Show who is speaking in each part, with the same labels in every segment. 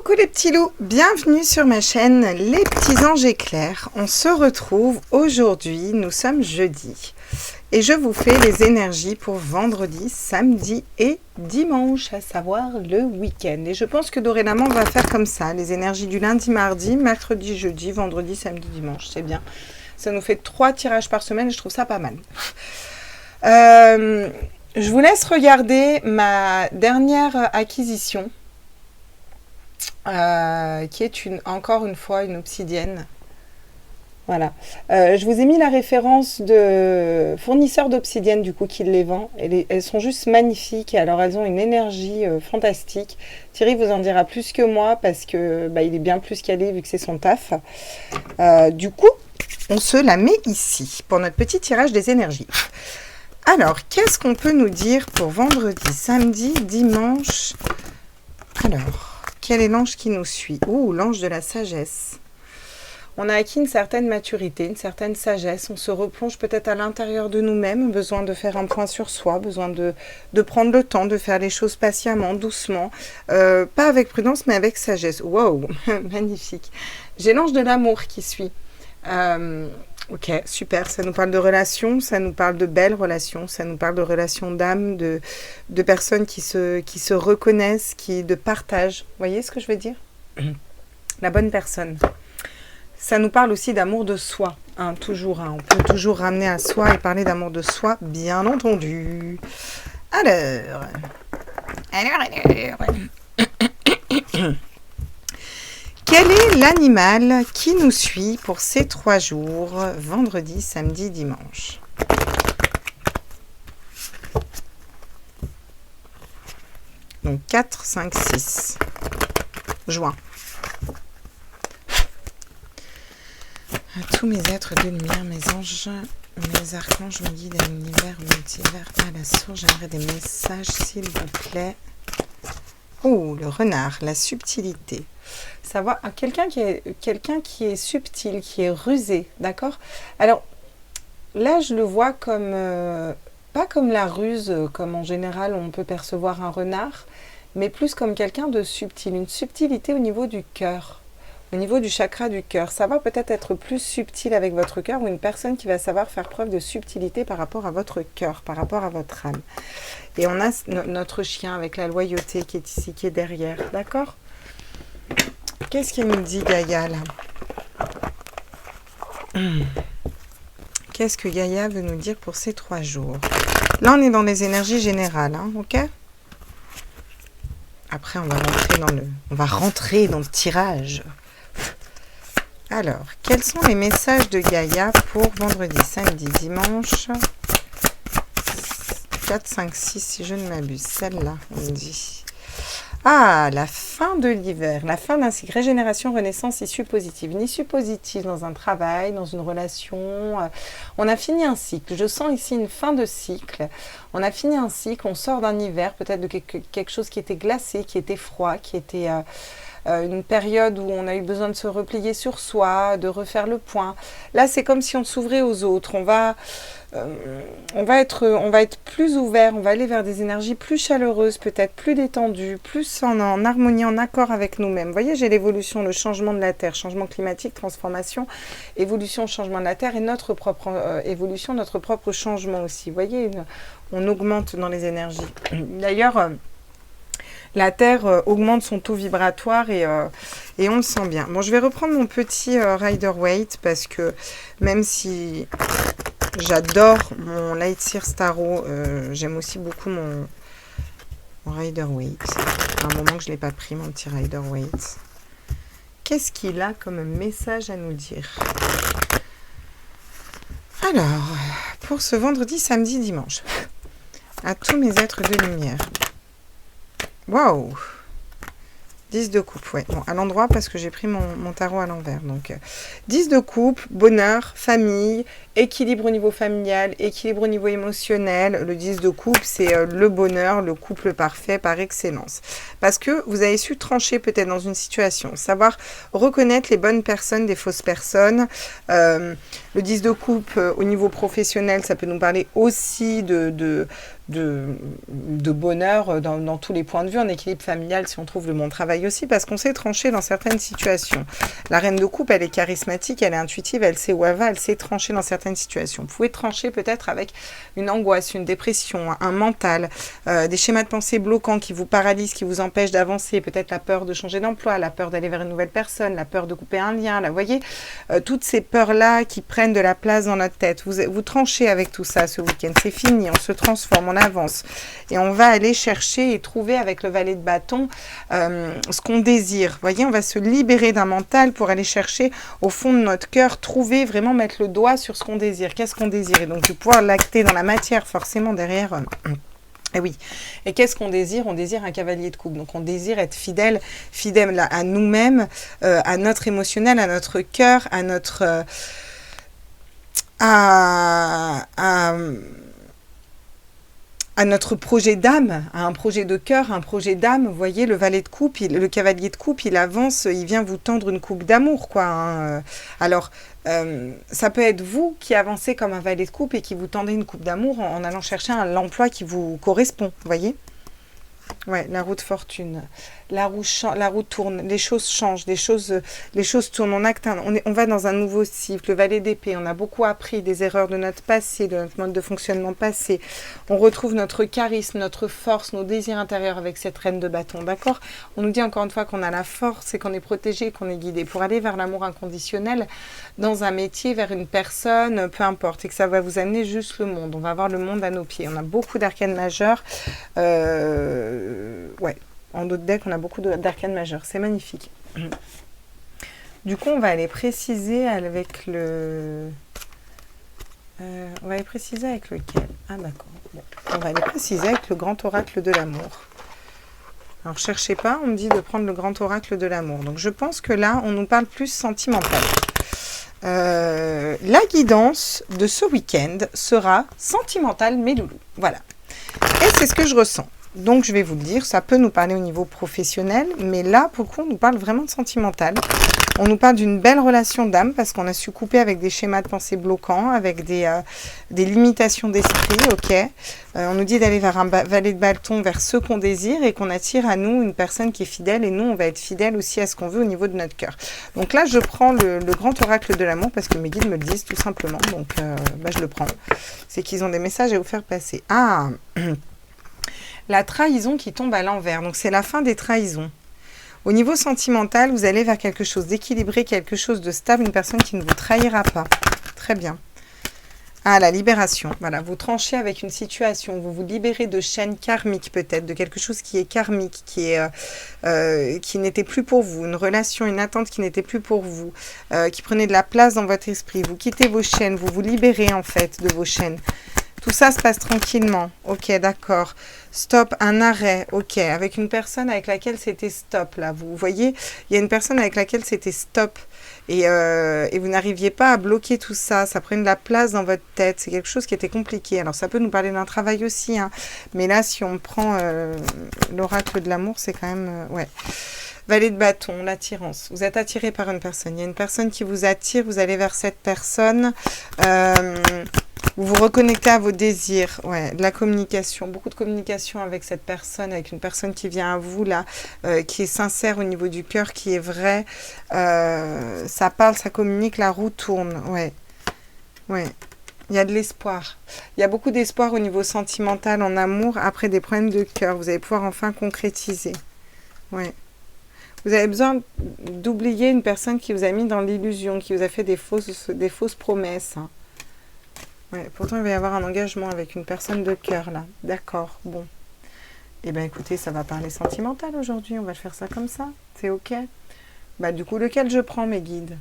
Speaker 1: Coucou les petits loups, bienvenue sur ma chaîne Les Petits Anges Éclairs. On se retrouve aujourd'hui, nous sommes jeudi. Et je vous fais les énergies pour vendredi, samedi et dimanche, à savoir le week-end. Et je pense que dorénavant, on va faire comme ça, les énergies du lundi, mardi, mercredi, jeudi, vendredi, samedi, dimanche. C'est bien. Ça nous fait 3 tirages par semaine et je trouve ça pas mal. Je vous laisse regarder ma dernière acquisition. Qui est encore une fois une obsidienne. Voilà. Je vous ai mis la référence de fournisseurs d'obsidienne du coup qui les vend. Elles sont juste magnifiques. Alors elles ont une énergie fantastique. Thierry vous en dira plus que moi parce que il est bien plus calé vu que c'est son taf. Du coup, on se la met ici pour notre petit tirage des énergies. Alors, qu'est-ce qu'on peut nous dire pour vendredi, samedi, dimanche? Alors... quel est l'ange qui nous suit? Ouh, l'ange de la sagesse. On a acquis une certaine maturité, une certaine sagesse. On se replonge peut-être à l'intérieur de nous-mêmes, besoin de faire un point sur soi, besoin de prendre le temps, de faire les choses patiemment, doucement. Pas avec prudence, mais avec sagesse. Wow, magnifique. J'ai l'ange de l'amour qui suit. Ok, super, ça nous parle de relations, ça nous parle de belles relations, ça nous parle de relations d'âme, de personnes qui se reconnaissent, de partage. Vous voyez ce que je veux dire? La bonne personne. Ça nous parle aussi d'amour de soi, toujours. On peut toujours ramener à soi et parler d'amour de soi, bien entendu. Alors. Quel est l'animal qui nous suit pour ces 3 jours, vendredi, samedi, dimanche? Donc 4, 5, 6. Juin. À tous mes êtres de lumière, mes anges, mes archanges, mes guides à l'univers, multivers, à la source, j'aimerais des messages, s'il vous plaît. Oh, le renard, la subtilité. Savoir quelqu'un qui est subtil, qui est rusé, d'accord? Alors là, je le vois comme pas comme la ruse, comme en général on peut percevoir un renard, mais plus comme quelqu'un de subtil, une subtilité au niveau du cœur, au niveau du chakra du cœur. Savoir peut-être être plus subtil avec votre cœur, ou une personne qui va savoir faire preuve de subtilité par rapport à votre cœur, par rapport à votre âme. Et on a notre chien avec la loyauté qui est ici, qui est derrière, d'accord? Qu'est-ce qu'il nous dit Gaïa là? Qu'est-ce que Gaïa veut nous dire pour ces 3 jours? Là, on est dans les énergies générales, ok? Après, on va rentrer dans le tirage. Alors, quels sont les messages de Gaïa pour vendredi, samedi, dimanche? 4, 5, 6, si je ne m'abuse. Celle-là, on me dit. Ah, la fin de l'hiver, la fin d'un cycle, régénération, renaissance, issue positive. Une issue positive dans un travail, dans une relation. On a fini un cycle. Je sens ici une fin de cycle. On a fini un cycle, on sort d'un hiver, peut-être de quelque chose qui était glacé, qui était froid, qui était une période où on a eu besoin de se replier sur soi, de refaire le point. Là, c'est comme si on s'ouvrait aux autres. On va être plus ouvert, on va aller vers des énergies plus chaleureuses, peut-être plus détendues, plus en harmonie, en accord avec nous-mêmes. Vous voyez, j'ai l'évolution, le changement de la Terre, changement climatique, transformation, évolution, changement de la Terre et notre propre évolution, notre propre changement aussi. Vous voyez, on augmente dans les énergies. D'ailleurs, la Terre augmente son taux vibratoire et on le sent bien. Bon, je vais reprendre mon petit Rider-Waite parce que même si... j'adore mon Light Seer Tarot. J'aime aussi beaucoup mon Rider-Waite. À un moment que je ne l'ai pas pris, mon petit Rider-Waite. Qu'est-ce qu'il a comme message à nous dire? Alors, pour ce vendredi, samedi, dimanche. À tous mes êtres de lumière. Waouh! 10 de coupe, ouais. Bon, à l'endroit parce que j'ai pris mon tarot à l'envers. Donc, 10 de coupe, bonheur, famille, équilibre au niveau familial, équilibre au niveau émotionnel. Le 10 de coupe, c'est le bonheur, le couple parfait par excellence. Parce que vous avez su trancher peut-être dans une situation, savoir reconnaître les bonnes personnes des fausses personnes. Le 10 de coupe, au niveau professionnel, ça peut nous parler aussi de de bonheur dans tous les points de vue, en équilibre familial si on trouve le bon travail aussi, parce qu'on sait trancher dans certaines situations. La reine de coupe, elle est charismatique, elle est intuitive, elle sait où elle va, elle sait trancher dans certaines situations. Vous pouvez trancher peut-être avec une angoisse, une dépression, un mental, des schémas de pensée bloquants qui vous paralysent, qui vous empêchent d'avancer, peut-être la peur de changer d'emploi, la peur d'aller vers une nouvelle personne, la peur de couper un lien, là, vous voyez, toutes ces peurs-là qui prennent de la place dans notre tête. Vous tranchez avec tout ça ce week-end, c'est fini, on se transforme, on avance. Et on va aller chercher et trouver avec le valet de bâton ce qu'on désire. Vous voyez, on va se libérer d'un mental pour aller chercher au fond de notre cœur, trouver, vraiment mettre le doigt sur ce qu'on désire. Qu'est-ce qu'on désire? Et donc, de pouvoir l'acter dans la matière, forcément, derrière. Et oui. Et qu'est-ce qu'on désire? On désire un cavalier de coupe. Donc, on désire être fidèle à nous-mêmes, à notre émotionnel, à notre cœur, à notre... à notre projet d'âme, à un projet de cœur, un projet d'âme. Vous voyez, le valet de coupe, le cavalier de coupe, il avance, il vient vous tendre une coupe d'amour, quoi. Hein. Alors, ça peut être vous qui avancez comme un valet de coupe et qui vous tendez une coupe d'amour en allant chercher l'emploi qui vous correspond, vous voyez. Ouais, la roue de fortune. La roue tourne, les choses changent, les choses tournent. On va dans un nouveau cycle. Le valet d'épée, on a beaucoup appris des erreurs de notre passé, de notre mode de fonctionnement passé. On retrouve notre charisme, notre force, nos désirs intérieurs avec cette reine de bâton, d'accord? On nous dit encore une fois qu'on a la force et qu'on est protégé, qu'on est guidé pour aller vers l'amour inconditionnel dans un métier, vers une personne, peu importe, et que ça va vous amener juste le monde. On va avoir le monde à nos pieds. On a beaucoup d'arcanes majeures. Ouais. En d'autres decks, on a beaucoup d'arcanes majeures. C'est magnifique. Du coup, on va aller préciser avec le... on va aller préciser avec lequel? Ah, d'accord. Bon. On va aller préciser avec le grand oracle de l'amour. Alors, cherchez pas, on me dit de prendre le grand oracle de l'amour. Donc, je pense que là, on nous parle plus sentimental. La guidance de ce week-end sera sentimentale, mes loulous. Voilà. Et c'est ce que je ressens. Donc, je vais vous le dire, ça peut nous parler au niveau professionnel, mais là, pour le coup, on nous parle vraiment de sentimental. On nous parle d'une belle relation d'âme parce qu'on a su couper avec des schémas de pensée bloquants, avec des limitations d'esprit, ok. On nous dit d'aller vers un valet de bâton, vers ce qu'on désire et qu'on attire à nous une personne qui est fidèle et nous, on va être fidèle aussi à ce qu'on veut au niveau de notre cœur. Donc là, je prends le grand oracle de l'amour parce que mes guides me le disent tout simplement, donc je le prends. C'est qu'ils ont des messages à vous faire passer. Ah la trahison qui tombe à l'envers. Donc, c'est la fin des trahisons. Au niveau sentimental, vous allez vers quelque chose d'équilibré, quelque chose de stable, une personne qui ne vous trahira pas. Très bien. Ah, la libération. Voilà, vous tranchez avec une situation, vous vous libérez de chaînes karmiques peut-être, de quelque chose qui est karmique, qui n'était plus pour vous, une relation, une attente qui n'était plus pour vous, qui prenait de la place dans votre esprit. Vous quittez vos chaînes, vous vous libérez en fait de vos chaînes. Tout ça se passe tranquillement. Ok, d'accord. Stop, un arrêt. Ok, avec une personne avec laquelle c'était stop, là. Vous voyez, il y a une personne avec laquelle c'était stop. Et vous n'arriviez pas à bloquer tout ça. Ça prenait de la place dans votre tête. C'est quelque chose qui était compliqué. Alors, ça peut nous parler d'un travail aussi. Hein. Mais là, si on prend l'oracle de l'amour, c'est quand même... ouais. Valet de bâton, l'attirance. Vous êtes attiré par une personne. Il y a une personne qui vous attire. Vous allez vers cette personne. Vous vous reconnectez à vos désirs, ouais, de la communication, beaucoup de communication avec cette personne, avec une personne qui vient à vous, là, qui est sincère au niveau du cœur, qui est vrai, ça parle, ça communique, la roue tourne, ouais, ouais. Il y a de l'espoir. Il y a beaucoup d'espoir au niveau sentimental, en amour, après des problèmes de cœur. Vous allez pouvoir enfin concrétiser, ouais. Vous avez besoin d'oublier une personne qui vous a mis dans l'illusion, qui vous a fait des fausses promesses, hein. Ouais, pourtant, il va y avoir un engagement avec une personne de cœur, là. D'accord, bon. Eh bien, écoutez, ça va parler sentimental aujourd'hui. On va faire ça comme ça. C'est OK. Bah, du coup, lequel je prends, mes guides?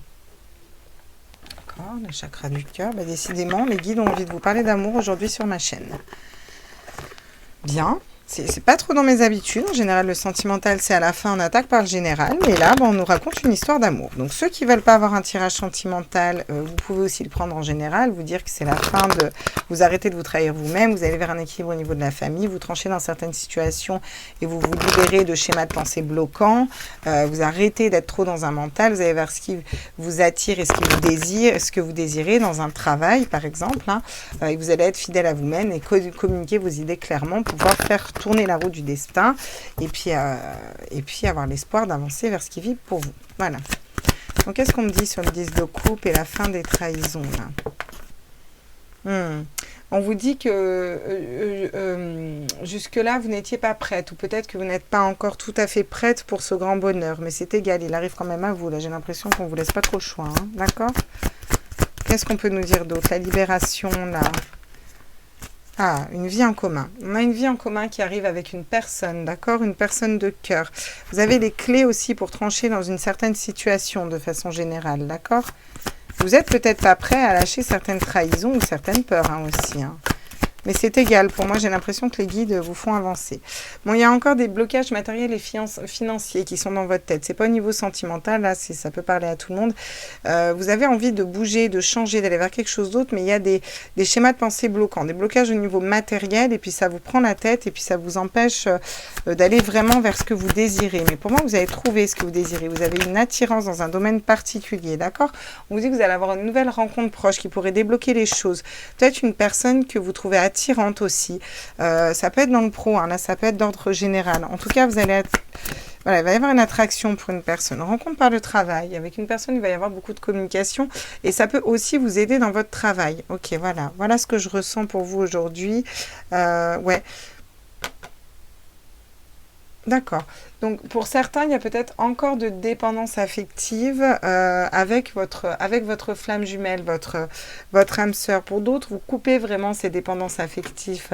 Speaker 1: D'accord, le chakra du cœur. Bah, décidément, les guides ont envie de vous parler d'amour aujourd'hui sur ma chaîne. Bien. C'est pas trop dans mes habitudes. En général, le sentimental, c'est à la fin, on attaque par le général. Mais là, on nous raconte une histoire d'amour. Donc, ceux qui veulent pas avoir un tirage sentimental, vous pouvez aussi le prendre en général. Vous dire que c'est la fin de... Vous arrêtez de vous trahir vous-même. Vous allez vers un équilibre au niveau de la famille. Vous tranchez dans certaines situations et vous vous libérez de schémas de pensée bloquants. Vous arrêtez d'être trop dans un mental. Vous allez vers ce qui vous attire et ce qui vous désire, ce que vous désirez dans un travail, par exemple. Et vous allez être fidèle à vous-même et communiquer vos idées clairement pour pouvoir faire tourner la roue du destin et puis avoir l'espoir d'avancer vers ce qui vit pour vous. Voilà. Donc, qu'est-ce qu'on me dit sur le 10 de coupe et la fin des trahisons là? On vous dit que jusque-là, vous n'étiez pas prête ou peut-être que vous n'êtes pas encore tout à fait prête pour ce grand bonheur. Mais c'est égal, il arrive quand même à vous. Là, j'ai l'impression qu'on ne vous laisse pas trop le choix. Hein, d'accord? Qu'est-ce qu'on peut nous dire d'autre? La libération, là. Ah, une vie en commun. On a une vie en commun qui arrive avec une personne, d'accord? Une personne de cœur. Vous avez les clés aussi pour trancher dans une certaine situation de façon générale, d'accord? Vous êtes peut-être pas prêt à lâcher certaines trahisons ou certaines peurs aussi. Mais c'est égal. Pour moi, j'ai l'impression que les guides vous font avancer. Bon, il y a encore des blocages matériels et financiers qui sont dans votre tête. C'est pas au niveau sentimental, là, ça peut parler à tout le monde. Vous avez envie de bouger, de changer, d'aller vers quelque chose d'autre, mais il y a des schémas de pensée bloquants, des blocages au niveau matériel, et puis ça vous prend la tête, et puis ça vous empêche d'aller vraiment vers ce que vous désirez. Mais pour moi, vous avez trouvé ce que vous désirez. Vous avez une attirance dans un domaine particulier, d'accord? On vous dit que vous allez avoir une nouvelle rencontre proche qui pourrait débloquer les choses. Peut-être une personne que vous trouvez attirante aussi. Ça peut être dans le pro, là ça peut être d'ordre général. En tout cas, vous allez être... Voilà, il va y avoir une attraction pour une personne. Rencontre par le travail. Avec une personne, il va y avoir beaucoup de communication et ça peut aussi vous aider dans votre travail. Ok, voilà. Voilà ce que je ressens pour vous aujourd'hui. Ouais. D'accord. Donc, pour certains, il y a peut-être encore de dépendance affective avec votre flamme jumelle, votre âme sœur. Pour d'autres, vous coupez vraiment ces dépendances affectives.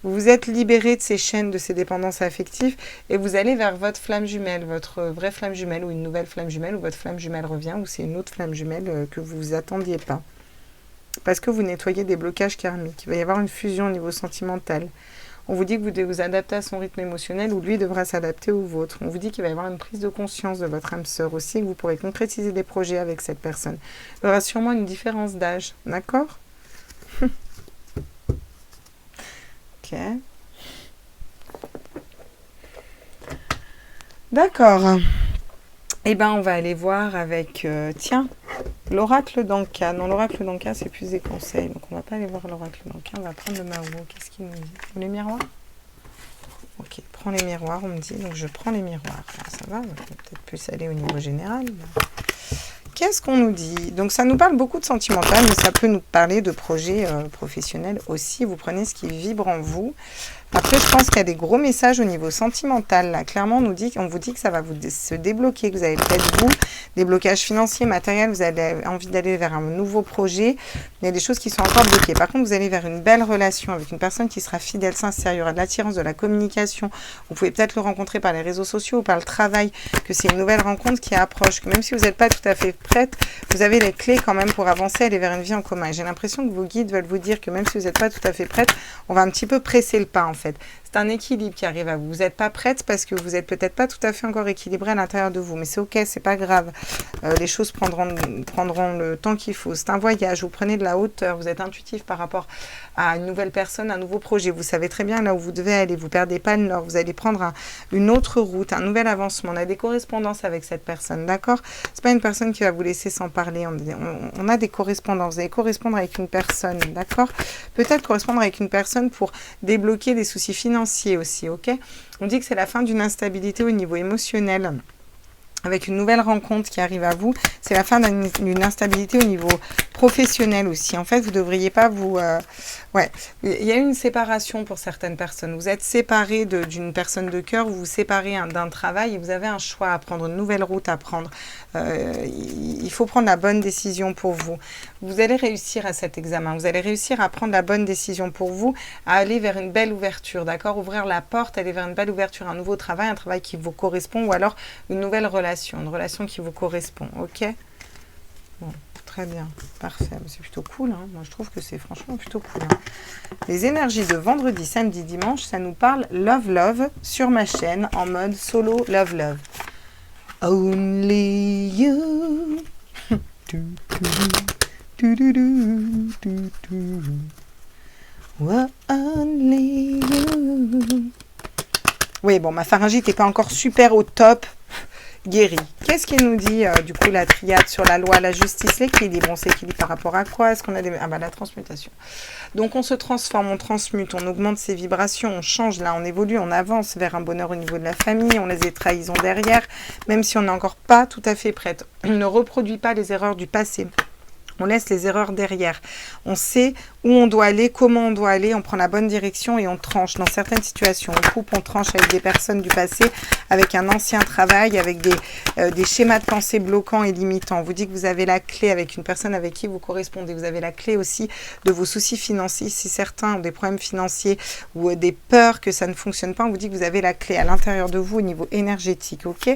Speaker 1: Vous vous êtes libéré de ces chaînes, de ces dépendances affectives et vous allez vers votre flamme jumelle, votre vraie flamme jumelle ou une nouvelle flamme jumelle ou votre flamme jumelle revient ou c'est une autre flamme jumelle que vous vous attendiez pas. Parce que vous nettoyez des blocages karmiques. Il va y avoir une fusion au niveau sentimental. On vous dit que vous devez vous adapter à son rythme émotionnel ou lui devra s'adapter au vôtre. On vous dit qu'il va y avoir une prise de conscience de votre âme sœur aussi, que vous pourrez concrétiser des projets avec cette personne. Il y aura sûrement une différence d'âge, d'accord? Ok. D'accord. Eh bien, on va aller voir avec, tiens, l'oracle d'Anka. Non, l'oracle d'Anka, c'est plus des conseils. Donc, on va pas aller voir l'oracle d'Anka. On va prendre le Mao. Qu'est-ce qu'il nous dit? Les miroirs? Ok, prends les miroirs, on me dit. Donc, je prends les miroirs. Alors, ça va, on va peut-être plus aller au niveau général. Qu'est-ce qu'on nous dit? Donc, ça nous parle beaucoup de sentimental, mais ça peut nous parler de projets professionnels aussi. Vous prenez ce qui vibre en vous. Après, je pense qu'il y a des gros messages au niveau sentimental. Là, clairement, on vous dit que ça va se débloquer, que vous avez peut-être, vous, des blocages financiers, matériels, vous avez envie d'aller vers un nouveau projet. Il y a des choses qui sont encore bloquées. Par contre, vous allez vers une belle relation avec une personne qui sera fidèle, sincère. Il y aura de l'attirance, de la communication. Vous pouvez peut-être le rencontrer par les réseaux sociaux ou par le travail, que c'est une nouvelle rencontre qui approche, que même si vous n'êtes pas tout à fait prête, vous avez les clés quand même pour avancer, aller vers une vie en commun. J'ai l'impression que vos guides veulent vous dire que même si vous n'êtes pas tout à fait prête, on va un petit peu presser le pas en fait. C'est un équilibre qui arrive à vous. Vous n'êtes pas prête parce que vous n'êtes peut-être pas tout à fait encore équilibré à l'intérieur de vous. Mais c'est ok, c'est pas grave. Les choses prendront le temps qu'il faut. C'est un voyage. Vous prenez de la hauteur. Vous êtes intuitif par rapport à une nouvelle personne, un nouveau projet. Vous savez très bien là où vous devez aller. Vous ne perdez pas le nord. Vous allez prendre une autre route, un nouvel avancement. On a des correspondances avec cette personne, d'accord? C'est pas une personne qui va vous laisser sans parler. On a des correspondances. Vous allez correspondre avec une personne, d'accord? Peut-être correspondre avec une personne pour débloquer des soucis financiers aussi, ok? On dit que c'est la fin d'une instabilité au niveau émotionnel. Avec une nouvelle rencontre qui arrive à vous, c'est la fin d'une instabilité au niveau professionnel aussi. En fait, vous ne devriez pas vous... Ouais, il y a une séparation pour certaines personnes. Vous êtes séparé d'une personne de cœur, vous vous séparez d'un travail et vous avez un choix à prendre, une nouvelle route à prendre. Il faut prendre la bonne décision pour vous. Vous allez réussir à cet examen. Vous allez réussir à prendre la bonne décision pour vous, à aller vers une belle ouverture, d'accord? Ouvrir la porte, aller vers une belle ouverture, un nouveau travail, un travail qui vous correspond ou alors une nouvelle relation, une relation qui vous correspond, ok? Bon, très bien. Parfait. C'est plutôt cool. Hein. Moi, je trouve que c'est franchement plutôt cool. Hein. Les énergies de vendredi, samedi, dimanche, ça nous parle Love Love sur ma chaîne en mode solo Love Love. Only you. Only you. Oui, bon, ma pharyngite n'est pas encore super au top. Guéri. Qu'est-ce qu'il nous dit, du coup, la triade sur la loi, la justice, l'équilibre? On s'équilibre par rapport à quoi? Est-ce qu'on a des... Ah bah, la transmutation. Donc, on se transforme, on transmute, on augmente ses vibrations, on change, là, on évolue, on avance vers un bonheur au niveau de la famille, on laisse des trahisons derrière, même si on n'est encore pas tout à fait prête. On ne reproduit pas les erreurs du passé. On laisse les erreurs derrière. On sait où on doit aller, comment on doit aller, on prend la bonne direction et on tranche. Dans certaines situations, on coupe, on tranche avec des personnes du passé, avec un ancien travail, avec des schémas de pensée bloquants et limitants. On vous dit que vous avez la clé avec une personne avec qui vous correspondez. Vous avez la clé aussi de vos soucis financiers. Si certains ont des problèmes financiers ou des peurs que ça ne fonctionne pas, on vous dit que vous avez la clé à l'intérieur de vous au niveau énergétique. Ok?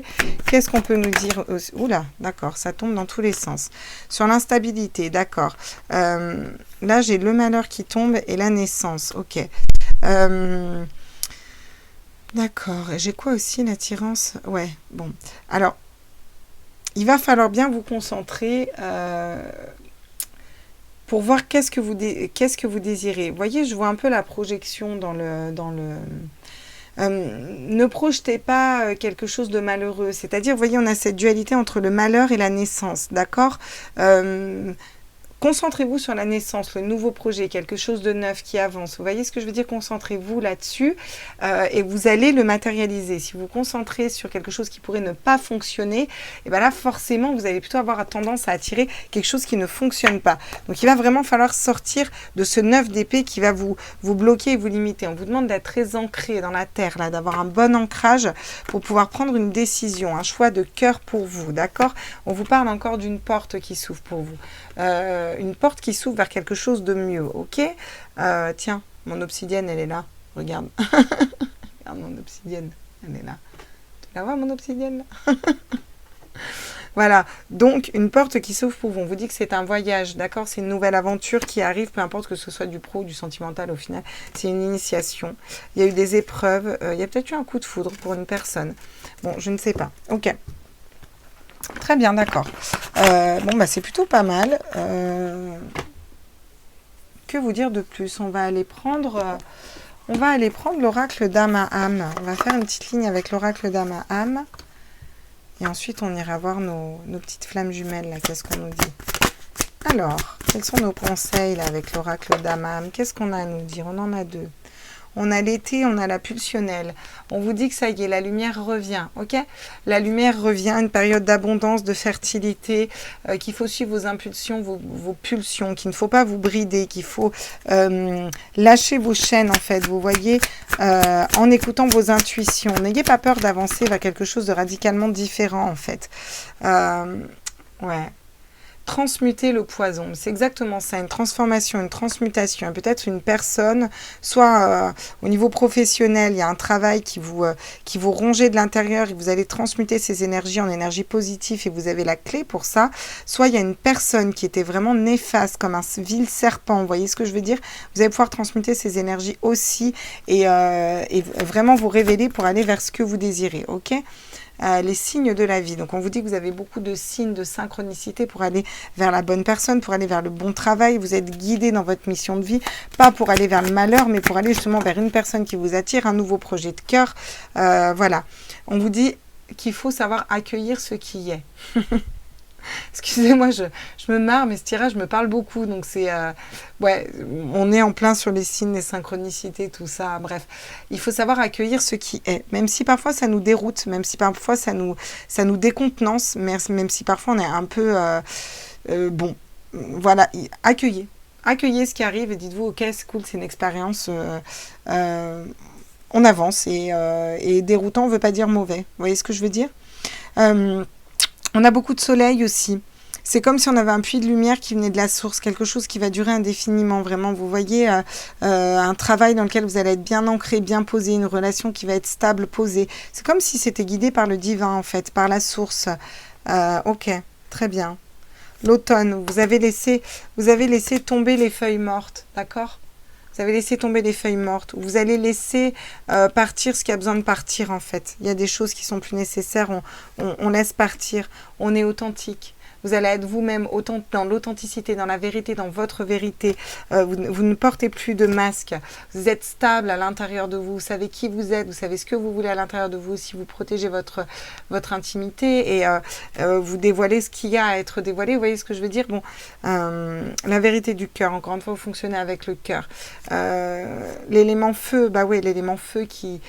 Speaker 1: Qu'est-ce qu'on peut nous dire? Oula, d'accord, ça tombe dans tous les sens. Sur l'instabilité, d'accord. Là, j'ai le malheur qui tombe et la naissance. Ok. D'accord. J'ai quoi aussi, l'attirance? Ouais, bon. Alors, il va falloir bien vous concentrer pour voir qu'est-ce que vous désirez. Vous voyez, je vois un peu la projection dans le... ne projetez pas quelque chose de malheureux. C'est-à-dire, vous voyez, on a cette dualité entre le malheur et la naissance, d'accord? Concentrez-vous sur la naissance, le nouveau projet, quelque chose de neuf qui avance. Vous voyez ce que je veux dire? Concentrez-vous là-dessus et vous allez le matérialiser. Si vous vous concentrez sur quelque chose qui pourrait ne pas fonctionner, et bien là, forcément, vous allez plutôt avoir tendance à attirer quelque chose qui ne fonctionne pas. Donc, il va vraiment falloir sortir de ce 9 d'épée qui va vous bloquer et vous limiter. On vous demande d'être très ancré dans la terre, là, d'avoir un bon ancrage pour pouvoir prendre une décision, un choix de cœur pour vous, d'accord? On vous parle encore d'une porte qui s'ouvre pour vous. Une porte qui s'ouvre vers quelque chose de mieux, ok? Tiens, mon obsidienne, elle est là. Regarde. Regarde mon obsidienne, elle est là. Tu la vois, mon obsidienne? Voilà, donc une porte qui s'ouvre pour vous. On vous dit que c'est un voyage, d'accord? C'est une nouvelle aventure qui arrive, peu importe que ce soit du pro ou du sentimental au final. C'est une initiation. Il y a eu des épreuves. Il y a peut-être eu un coup de foudre pour une personne. Bon, je ne sais pas. Ok. Très bien, d'accord. Bon, bah, c'est plutôt pas mal. Que vous dire de plus? On va aller prendre l'oracle d'âme à âme. On va faire une petite ligne avec l'oracle d'âme à âme. Et ensuite, on ira voir nos petites flammes jumelles. Là, qu'est-ce qu'on nous dit? Alors, quels sont nos conseils là, avec l'oracle d'âme à âme? Qu'est-ce qu'on a à nous dire? On en a deux. On a l'été, on a la pulsionnelle. On vous dit que ça y est, la lumière revient, ok? La lumière revient, une période d'abondance, de fertilité, qu'il faut suivre vos impulsions, vos pulsions, qu'il ne faut pas vous brider, qu'il faut lâcher vos chaînes, en fait, vous voyez, en écoutant vos intuitions. N'ayez pas peur d'avancer vers quelque chose de radicalement différent, en fait. Ouais. Transmuter le poison, c'est exactement ça, une transformation, une transmutation. Peut-être une personne, soit au niveau professionnel, il y a un travail qui vous rongeait de l'intérieur et vous allez transmuter ces énergies en énergie positive et vous avez la clé pour ça. Soit il y a une personne qui était vraiment néfaste, comme un vil serpent, vous voyez ce que je veux dire? Vous allez pouvoir transmuter ces énergies aussi et vraiment vous révéler pour aller vers ce que vous désirez, ok? Les signes de la vie. Donc, on vous dit que vous avez beaucoup de signes de synchronicité pour aller vers la bonne personne, pour aller vers le bon travail. Vous êtes guidé dans votre mission de vie, pas pour aller vers le malheur, mais pour aller justement vers une personne qui vous attire, un nouveau projet de cœur. Voilà. On vous dit qu'il faut savoir accueillir ce qui est. Excusez-moi, je me marre, mais ce tirage me parle beaucoup. Donc, c'est... ouais, on est en plein sur les signes, les synchronicités, tout ça. Bref, il faut savoir accueillir ce qui est. Même si parfois ça nous déroute, même si parfois ça nous décontenance, même si parfois on est un peu... bon, voilà, accueillez. Accueillez ce qui arrive et dites-vous, ok, c'est cool, c'est une expérience... on avance et déroutant ne veut pas dire mauvais. Vous voyez ce que je veux dire? On a beaucoup de soleil aussi. C'est comme si on avait un puits de lumière qui venait de la source, quelque chose qui va durer indéfiniment, vraiment. Vous voyez, un travail dans lequel vous allez être bien ancré, bien posé, une relation qui va être stable, posée. C'est comme si c'était guidé par le divin, en fait, par la source. Ok, très bien. l'automne, vous avez laissé tomber les feuilles mortes, d'accord? Vous avez laissé tomber les feuilles mortes. Vous allez laisser partir ce qui a besoin de partir, en fait. Il y a des choses qui sont plus nécessaires, on laisse partir. On est authentique. Vous allez être vous-même dans l'authenticité, dans la vérité, dans votre vérité. Vous ne portez plus de masque. Vous êtes stable à l'intérieur de vous. Vous savez qui vous êtes. Vous savez ce que vous voulez à l'intérieur de vous. Si vous protégez votre intimité et vous dévoilez ce qu'il y a à être dévoilé. Vous voyez ce que je veux dire? Bon, la vérité du cœur. Encore une fois, vous fonctionnez avec le cœur. L'élément feu, bah oui, l'élément feu qui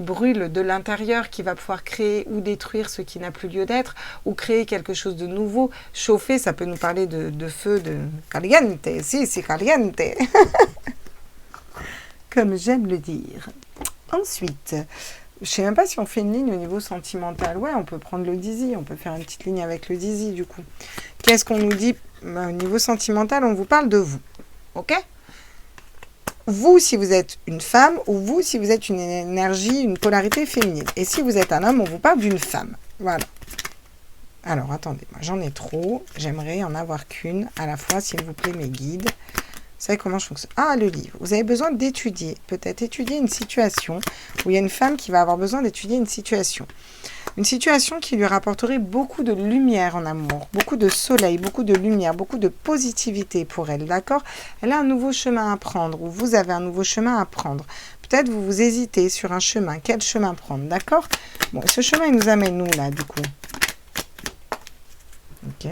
Speaker 1: brûle de l'intérieur, qui va pouvoir créer ou détruire ce qui n'a plus lieu d'être, ou créer quelque chose de nouveau. Chauffer, ça peut nous parler de feu, de caliente, si, c'est caliente. Comme j'aime le dire. Ensuite, je ne sais même pas si on fait une ligne au niveau sentimental. Ouais, on peut prendre le Dizzy, on peut faire une petite ligne avec le Dizzy, du coup. Qu'est-ce qu'on nous dit au niveau sentimental? On vous parle de vous, ok? Vous, si vous êtes une femme, ou vous, si vous êtes une énergie, une polarité féminine. Et si vous êtes un homme, on vous parle d'une femme. Voilà. Alors, attendez, moi j'en ai trop. J'aimerais en avoir qu'une à la fois, s'il vous plaît, mes guides. Vous savez comment je fonctionne? Ah, le livre. Vous avez besoin d'étudier. Peut-être étudier une situation où il y a une femme qui va avoir besoin d'étudier une situation. Une situation qui lui rapporterait beaucoup de lumière en amour, beaucoup de soleil, beaucoup de lumière, beaucoup de positivité pour elle, d'accord? Elle a un nouveau chemin à prendre, ou vous avez un nouveau chemin à prendre. Peut-être vous hésitez sur un chemin. Quel chemin prendre, d'accord? Bon, ce chemin, il nous amène où, là, du coup? Ok.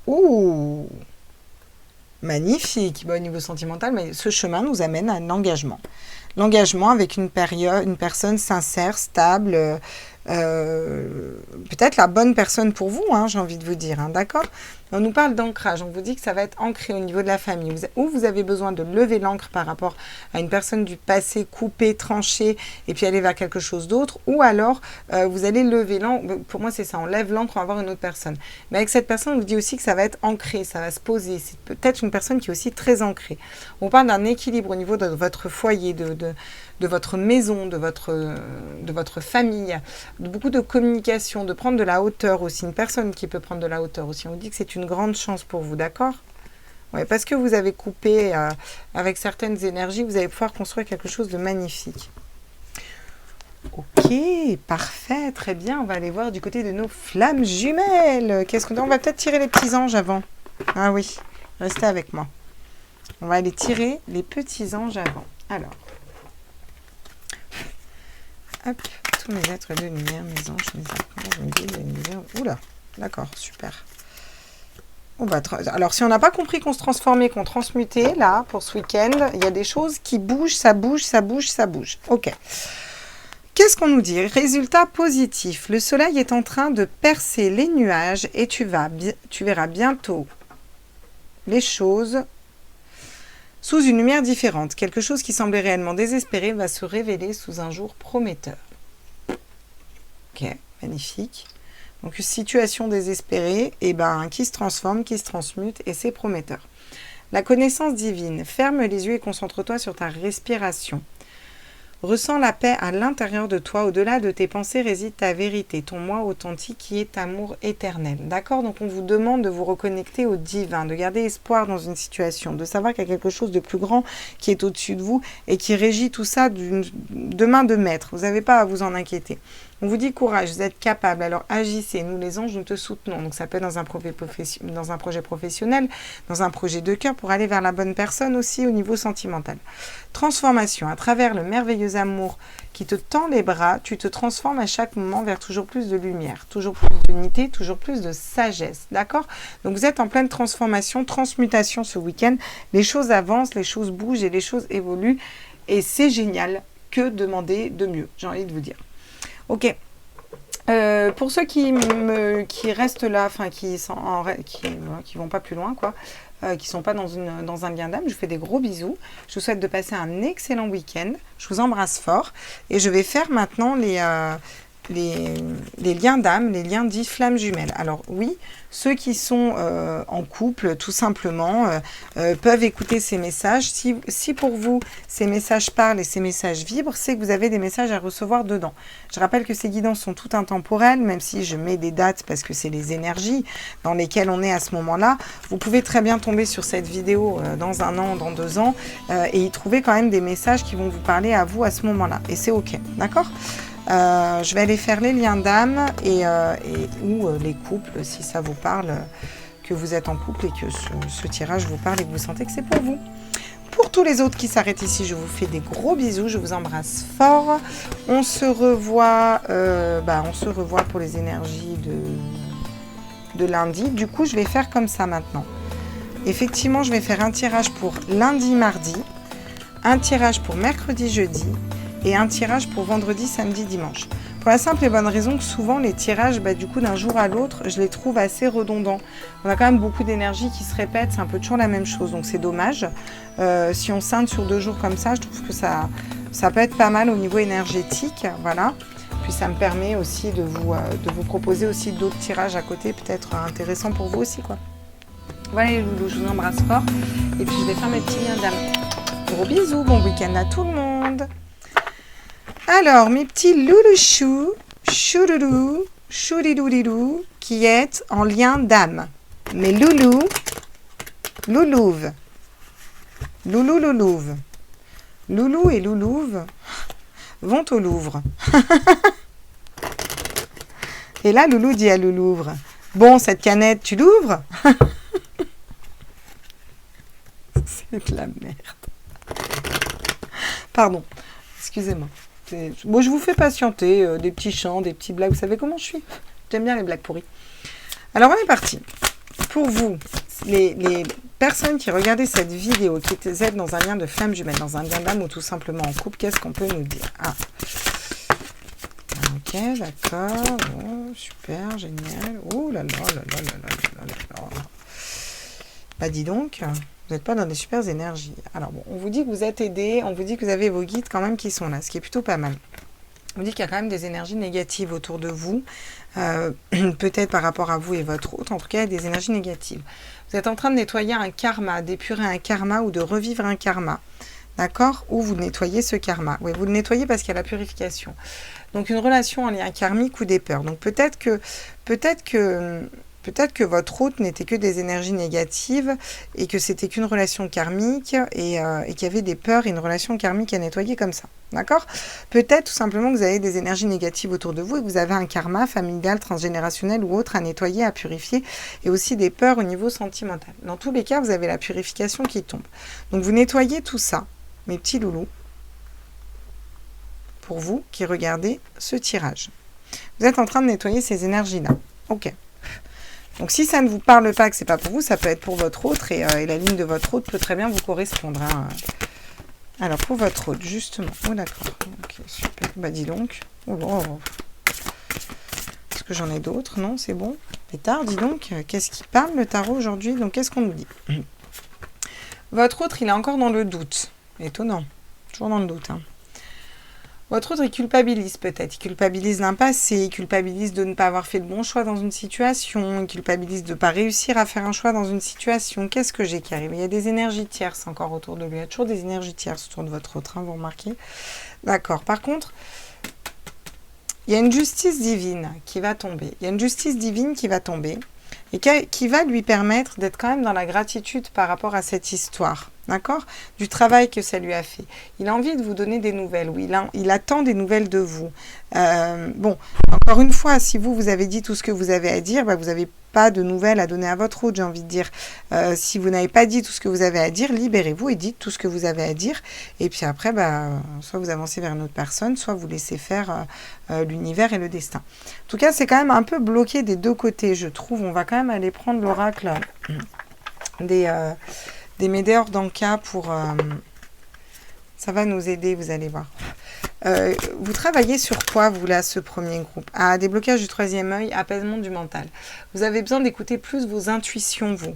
Speaker 1: Ouh! Magnifique. Bon, au niveau sentimental, mais ce chemin nous amène à l'engagement. L'engagement avec une personne sincère, stable, peut-être la bonne personne pour vous, hein, j'ai envie de vous dire, hein, d'accord? On nous parle d'ancrage, on vous dit que ça va être ancré au niveau de la famille, où vous avez besoin de lever l'ancre par rapport à une personne du passé, coupée, tranchée, et puis aller vers quelque chose d'autre, ou alors vous allez lever l'ancre, pour moi c'est ça, on lève l'ancre, on va voir une autre personne. Mais avec cette personne, on vous dit aussi que ça va être ancré, ça va se poser, c'est peut-être une personne qui est aussi très ancrée. On parle d'un équilibre au niveau de votre foyer, de votre maison, de votre famille, de beaucoup de communication, de prendre de la hauteur aussi, une personne qui peut prendre de la hauteur aussi. On vous dit que c'est une grande chance pour vous, d'accord? Ouais, parce que vous avez coupé avec certaines énergies, vous allez pouvoir construire quelque chose de magnifique. Ok, parfait, très bien. On va aller voir du côté de nos flammes jumelles. Qu'est-ce qu'on a? On va peut-être tirer les petits anges avant. Ah oui, restez avec moi. On va aller tirer les petits anges avant. Alors, hop, tous mes êtres de lumière, mes anges, mes archanges, mes guides, mes lumières. Oula, d'accord, super. Alors, si on n'a pas compris qu'on se transformait, qu'on transmutait, là, pour ce week-end, il y a des choses qui bougent, ça bouge, ça bouge, ça bouge. Ok. Qu'est-ce qu'on nous dit? Résultat positif. Le soleil est en train de percer les nuages et tu verras bientôt les choses sous une lumière différente. Quelque chose qui semblait réellement désespéré va se révéler sous un jour prometteur. Ok, magnifique. Donc, une situation désespérée, qui se transforme, qui se transmute, et c'est prometteur. La connaissance divine. Ferme les yeux et concentre-toi sur ta respiration. Ressens la paix à l'intérieur de toi. Au-delà de tes pensées réside ta vérité, ton moi authentique qui est amour éternel. D'accord? Donc, on vous demande de vous reconnecter au divin, de garder espoir dans une situation, de savoir qu'il y a quelque chose de plus grand qui est au-dessus de vous et qui régit tout ça de main de maître. Vous n'avez pas à vous en inquiéter. On vous dit courage, vous êtes capable, alors agissez. Nous, les anges, nous te soutenons. Donc, ça peut être dans un projet professionnel, dans un projet de cœur pour aller vers la bonne personne aussi au niveau sentimental. Transformation. À travers le merveilleux amour qui te tend les bras, tu te transformes à chaque moment vers toujours plus de lumière, toujours plus d'unité, toujours plus de sagesse. D'accord? Donc, vous êtes en pleine transformation, transmutation ce week-end. Les choses avancent, les choses bougent et les choses évoluent. Et c'est génial. Que demander de mieux, j'ai envie de vous dire. Ok. Pour ceux qui restent là, enfin qui vont pas plus loin, quoi, qui sont pas dans un lien d'âme, je vous fais des gros bisous. Je vous souhaite de passer un excellent week-end. Je vous embrasse fort et je vais faire maintenant les liens d'âme, les liens dits flammes jumelles. Alors oui, ceux qui sont en couple, tout simplement, peuvent écouter ces messages. Si pour vous, ces messages parlent et ces messages vibrent, c'est que vous avez des messages à recevoir dedans. Je rappelle que ces guidances sont toutes intemporelles, même si je mets des dates parce que c'est les énergies dans lesquelles on est à ce moment-là. Vous pouvez très bien tomber sur cette vidéo dans 1 an, dans 2 ans, et y trouver quand même des messages qui vont vous parler à vous à ce moment-là. Et c'est OK, d'accord ? Je vais aller faire les liens d'âme ou les couples, si ça vous parle, que vous êtes en couple et que ce tirage vous parle et que vous sentez que c'est pour vous. Pour tous les autres qui s'arrêtent ici, je vous fais des gros bisous, je vous embrasse fort. On se revoit pour les énergies de lundi. Du coup, je vais faire comme ça maintenant. Effectivement, je vais faire un tirage pour lundi, mardi, un tirage pour mercredi, jeudi, et un tirage pour vendredi, samedi, dimanche. Pour la simple et bonne raison que souvent les tirages, du coup d'un jour à l'autre, je les trouve assez redondants. On a quand même beaucoup d'énergie qui se répète, c'est un peu toujours la même chose, donc c'est dommage. Si on scinde sur 2 jours comme ça, je trouve que ça peut être pas mal au niveau énergétique, voilà. Puis ça me permet aussi de vous proposer aussi d'autres tirages à côté, peut-être intéressants pour vous aussi, quoi. Voilà les loulous, je vous embrasse fort. Et puis je vais faire mes petits liens d'âme. Gros bisous, bon week-end à tout le monde. Alors, mes petits loulouchous, chouloulou, choulidoulilou, qui est en lien d'âme. Mes loulous, loulouves, loulou, loulouve. Loulou et loulouve vont au Louvre. Et là, Loulou dit à Loulouvre, bon, cette canette, tu l'ouvres? C'est de la merde. Pardon, excusez-moi. Bon, je vous fais patienter des petits chants, des petits blagues. Vous savez comment je suis? J'aime bien les blagues pourries. Alors, on est parti. Pour vous, les personnes qui regardaient cette vidéo, qui étaient dans un lien de flamme jumelle, dans un lien d'âme ou tout simplement en couple, qu'est-ce qu'on peut nous dire? Ah. Ok, d'accord. Oh, super, génial. Oh là là là là là là là là. Bah, dis donc, vous n'êtes pas dans des super énergies. Alors bon, on vous dit que vous êtes aidé, on vous dit que vous avez vos guides quand même qui sont là, ce qui est plutôt pas mal. On vous dit qu'il y a quand même des énergies négatives autour de vous, peut-être par rapport à vous et votre hôte, en tout cas des énergies négatives. Vous êtes en train de nettoyer un karma, d'épurer un karma ou de revivre un karma, d'accord? Ou vous nettoyez ce karma. Oui, vous le nettoyez parce qu'il y a la purification. Donc une relation en lien karmique ou des peurs. Donc peut-être que votre hôte n'était que des énergies négatives et que c'était qu'une relation karmique et qu'il y avait des peurs et une relation karmique à nettoyer comme ça. D'accord? Peut-être tout simplement que vous avez des énergies négatives autour de vous et que vous avez un karma familial, transgénérationnel ou autre à nettoyer, à purifier et aussi des peurs au niveau sentimental. Dans tous les cas, vous avez la purification qui tombe. Donc vous nettoyez tout ça, mes petits loulous, pour vous qui regardez ce tirage. Vous êtes en train de nettoyer ces énergies-là. Ok. Donc, si ça ne vous parle pas, que ce n'est pas pour vous, ça peut être pour votre autre et la ligne de votre autre peut très bien vous correspondre. Hein. Alors, pour votre autre, justement. Oh, d'accord. Ok, super. Bah, dis donc. Oh, oh. Est-ce que j'en ai d'autres? Non, c'est bon. Pétard, dis donc. Qu'est-ce qui parle, le tarot, aujourd'hui? Donc, qu'est-ce qu'on nous dit? Votre autre, il est encore dans le doute. Étonnant. Toujours dans le doute, hein. Votre autre, il culpabilise peut-être. Il culpabilise d'un passé, il culpabilise de ne pas avoir fait le bon choix dans une situation, il culpabilise de ne pas réussir à faire un choix dans une situation. Qu'est-ce que j'ai qui arrive? Il y a des énergies tierces encore autour de lui. Il y a toujours des énergies tierces autour de votre autre, hein, vous remarquez? D'accord. Par contre, il y a une justice divine qui va tomber. Il y a une justice divine qui va tomber et qui va lui permettre d'être quand même dans la gratitude par rapport à cette histoire. D'accord? Du travail que ça lui a fait. Il a envie de vous donner des nouvelles, oui, il attend des nouvelles de vous. Bon, encore une fois, si vous avez dit tout ce que vous avez à dire, bah, vous n'avez pas de nouvelles à donner à votre hôte, j'ai envie de dire. Si vous n'avez pas dit tout ce que vous avez à dire, libérez-vous et dites tout ce que vous avez à dire. Et puis après, bah, soit vous avancez vers une autre personne, soit vous laissez faire l'univers et le destin. En tout cas, c'est quand même un peu bloqué des deux côtés, je trouve. On va quand même aller prendre l'oracle des médiors d'Anka pour... ça va nous aider, vous allez voir. Vous travaillez sur quoi, vous, là, ce premier groupe? Ah, déblocage du troisième œil, apaisement du mental. Vous avez besoin d'écouter plus vos intuitions, vous.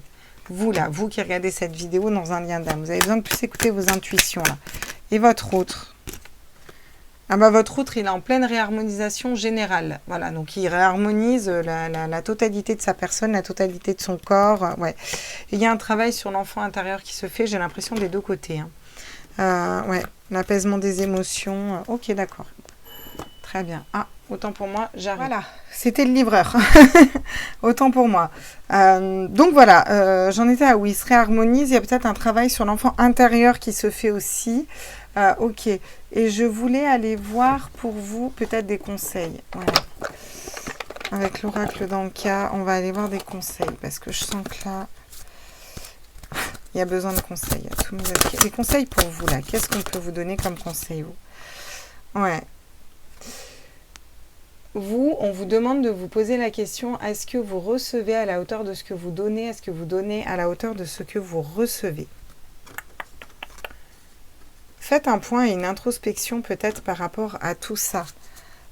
Speaker 1: Vous, là, vous qui regardez cette vidéo dans un lien d'âme. Vous avez besoin de plus écouter vos intuitions, là. Et votre autre? Ah bah votre outre, il est en pleine réharmonisation générale. Voilà, donc il réharmonise la totalité de sa personne, la totalité de son corps. Ouais. Et il y a un travail sur l'enfant intérieur qui se fait, j'ai l'impression, des deux côtés. Hein. Ouais, l'apaisement des émotions. Ok, d'accord. Très bien. Ah, autant pour moi, j'arrive. Voilà, c'était le livreur. Autant pour moi. Donc voilà, j'en étais à où il se réharmonise. Il y a peut-être un travail sur l'enfant intérieur qui se fait aussi. Ok. Et je voulais aller voir pour vous peut-être des conseils. Voilà. Avec l'oracle d'Anka, on va aller voir des conseils. Parce que je sens que là, il y a besoin de conseils. Des conseils pour vous là. Qu'est-ce qu'on peut vous donner comme conseil, vous? Ouais. Vous, on vous demande de vous poser la question, est-ce que vous recevez à la hauteur de ce que vous donnez? Est-ce que vous donnez à la hauteur de ce que vous recevez? Faites un point et une introspection peut-être par rapport à tout ça.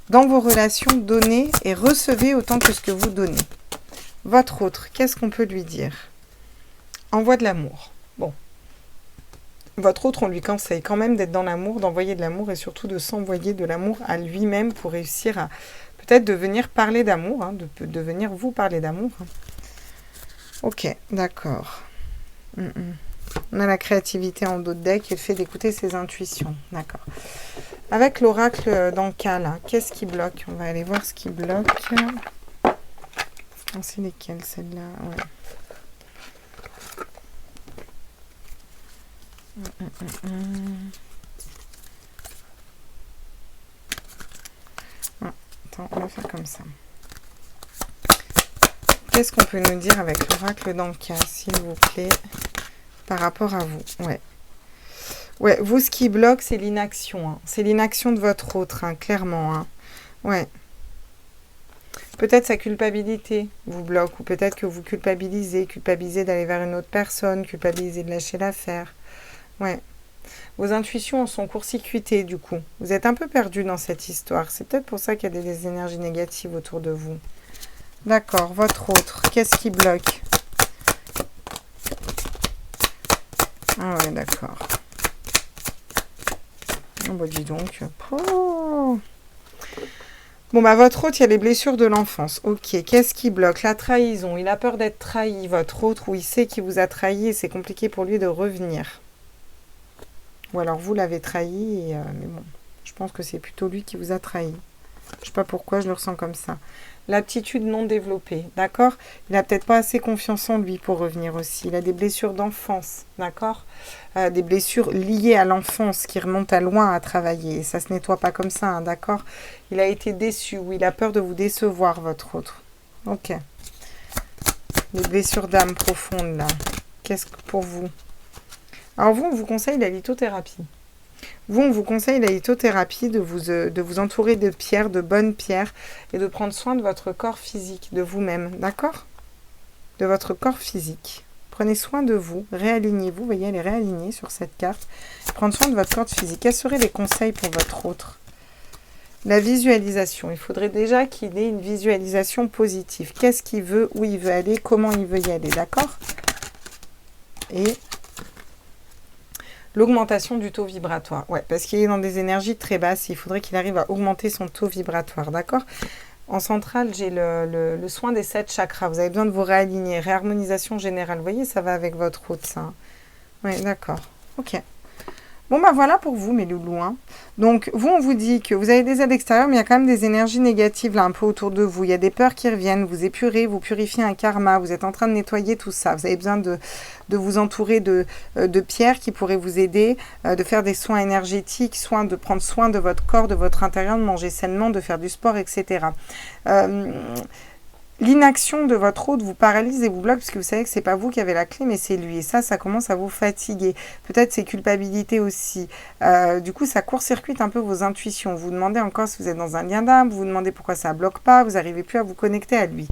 Speaker 1: Dans vos relations, donnez et recevez autant que ce que vous donnez. Votre autre, qu'est-ce qu'on peut lui dire? Envoie de l'amour. Bon. Votre autre, on lui conseille quand même d'être dans l'amour, d'envoyer de l'amour et surtout de s'envoyer de l'amour à lui-même pour réussir à peut-être de venir parler d'amour, hein, de venir vous parler d'amour. Ok, d'accord. On a la créativité en dos de deck et le fait d'écouter ses intuitions. D'accord. Avec l'oracle d'Anka, là, qu'est-ce qui bloque? On va aller voir ce qui bloque. C'est lesquelles, celles-là? Ouais. Attends, on va faire comme ça. Qu'est-ce qu'on peut nous dire avec l'oracle d'Anka, s'il vous plaît, par rapport à vous? Ouais. Ouais, vous, ce qui bloque, c'est l'inaction. Hein. C'est l'inaction de votre autre, hein, clairement. Hein. Ouais. Peut-être sa culpabilité vous bloque, ou peut-être que vous culpabilisez d'aller vers une autre personne, culpabilisez de lâcher l'affaire. Ouais. Vos intuitions sont court-circuitées, du coup. Vous êtes un peu perdu dans cette histoire. C'est peut-être pour ça qu'il y a des énergies négatives autour de vous. D'accord, votre autre, qu'est-ce qui bloque? Ah ouais, d'accord. Oh bah dis donc. Oh. Bon bah votre autre, il y a les blessures de l'enfance. Ok, qu'est-ce qui bloque? La trahison. Il a peur d'être trahi, votre autre, ou il sait qu'il vous a trahi et c'est compliqué pour lui de revenir. Ou alors vous l'avez trahi, mais bon, je pense que c'est plutôt lui qui vous a trahi. Je sais pas pourquoi, je le ressens comme ça. L'aptitude non développée, d'accord? Il n'a peut-être pas assez confiance en lui pour revenir aussi. Il a des blessures d'enfance, d'accord? Des blessures liées à l'enfance qui remontent à loin à travailler. Et ça ne se nettoie pas comme ça, hein, d'accord? Il a été déçu ou il a peur de vous décevoir, votre autre. Ok. Des blessures d'âme profondes, là. Qu'est-ce que pour vous? Alors vous, on vous conseille la lithothérapie. Vous, on vous conseille la lithothérapie, de vous entourer de pierres, de bonnes pierres, et de prendre soin de votre corps physique, de vous-même, d'accord? De votre corps physique. Prenez soin de vous, réalignez-vous, vous voyez, elle est réalignée sur cette carte. Prendre soin de votre corps physique. Quels seraient les conseils pour votre autre? La visualisation. Il faudrait déjà qu'il ait une visualisation positive. Qu'est-ce qu'il veut, où il veut aller, comment il veut y aller, d'accord? Et l'augmentation du taux vibratoire. Ouais, parce qu'il est dans des énergies très basses. Il faudrait qu'il arrive à augmenter son taux vibratoire, d'accord? En centrale, j'ai le soin des 7 chakras. Vous avez besoin de vous réaligner. Réharmonisation générale. Vous voyez, ça va avec votre route, ça. Oui, d'accord. Ok. Bon, bah voilà pour vous, mes loulous. Hein. Donc, vous, on vous dit que vous avez des aides extérieures, mais il y a quand même des énergies négatives là, un peu autour de vous. Il y a des peurs qui reviennent. Vous épurez, vous purifiez un karma. Vous êtes en train de nettoyer tout ça. Vous avez besoin de vous entourer de pierres qui pourraient vous aider, de faire des soins énergétiques, de prendre soin de votre corps, de votre intérieur, de manger sainement, de faire du sport, etc. L'inaction de votre hôte vous paralyse et vous bloque parce que vous savez que c'est pas vous qui avez la clé, mais c'est lui. Et ça commence à vous fatiguer. Peut-être ses culpabilités aussi. Du coup, ça court-circuite un peu vos intuitions. Vous vous demandez encore si vous êtes dans un lien d'âme, vous vous demandez pourquoi ça bloque pas, vous n'arrivez plus à vous connecter à lui.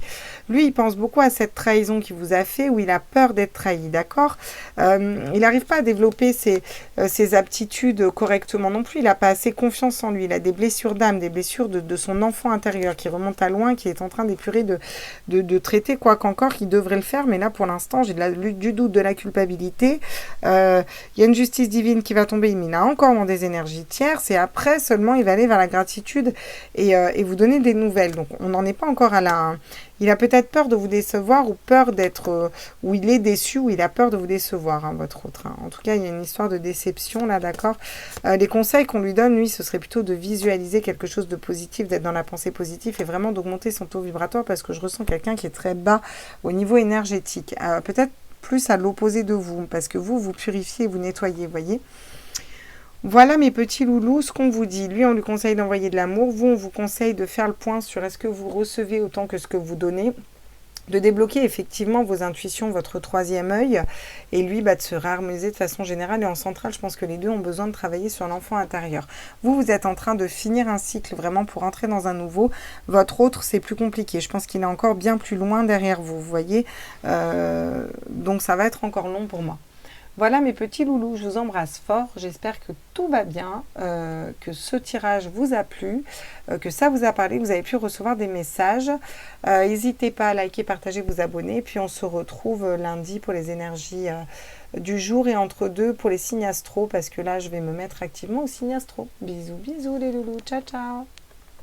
Speaker 1: Lui, il pense beaucoup à cette trahison qu'il vous a fait, où il a peur d'être trahi, d'accord? Il n'arrive pas à développer ses aptitudes correctement non plus. Il n'a pas assez confiance en lui. Il a des blessures d'âme, des blessures de son enfant intérieur qui remontent à loin, qui est en train d'épurer de traiter, quoi qu'encore, il devrait le faire, mais là, pour l'instant, j'ai du doute, de la culpabilité. Il y a une justice divine qui va tomber, mais il a encore dans des énergies tierces, et après, seulement, il va aller vers la gratitude et vous donner des nouvelles. Donc, on n'en est pas encore à la... Il a peut-être peur de vous décevoir ou peur d'être... ou il est déçu ou il a peur de vous décevoir, hein, votre autre. Hein. En tout cas, il y a une histoire de déception, là, d'accord. Les conseils qu'on lui donne, lui, ce serait plutôt de visualiser quelque chose de positif, d'être dans la pensée positive et vraiment d'augmenter son taux vibratoire parce que je ressens quelqu'un qui est très bas au niveau énergétique. Peut-être plus à l'opposé de vous parce que vous purifiez, vous nettoyez, voyez. Voilà mes petits loulous, ce qu'on vous dit. Lui, on lui conseille d'envoyer de l'amour. Vous, on vous conseille de faire le point sur est-ce que vous recevez autant que ce que vous donnez. De débloquer effectivement vos intuitions, votre troisième œil. Et lui, de se réharmoniser de façon générale. Et en centrale, je pense que les deux ont besoin de travailler sur l'enfant intérieur. Vous êtes en train de finir un cycle vraiment pour entrer dans un nouveau. Votre autre, c'est plus compliqué. Je pense qu'il est encore bien plus loin derrière vous, vous voyez. Donc, ça va être encore long pour moi. Voilà mes petits loulous, je vous embrasse fort, j'espère que tout va bien, que ce tirage vous a plu, que ça vous a parlé, que vous avez pu recevoir des messages. N'hésitez pas à liker, partager, vous abonner, puis on se retrouve lundi pour les énergies du jour et entre deux pour les signes astro, parce que là je vais me mettre activement au signe astro. Bisous, bisous les loulous, ciao ciao.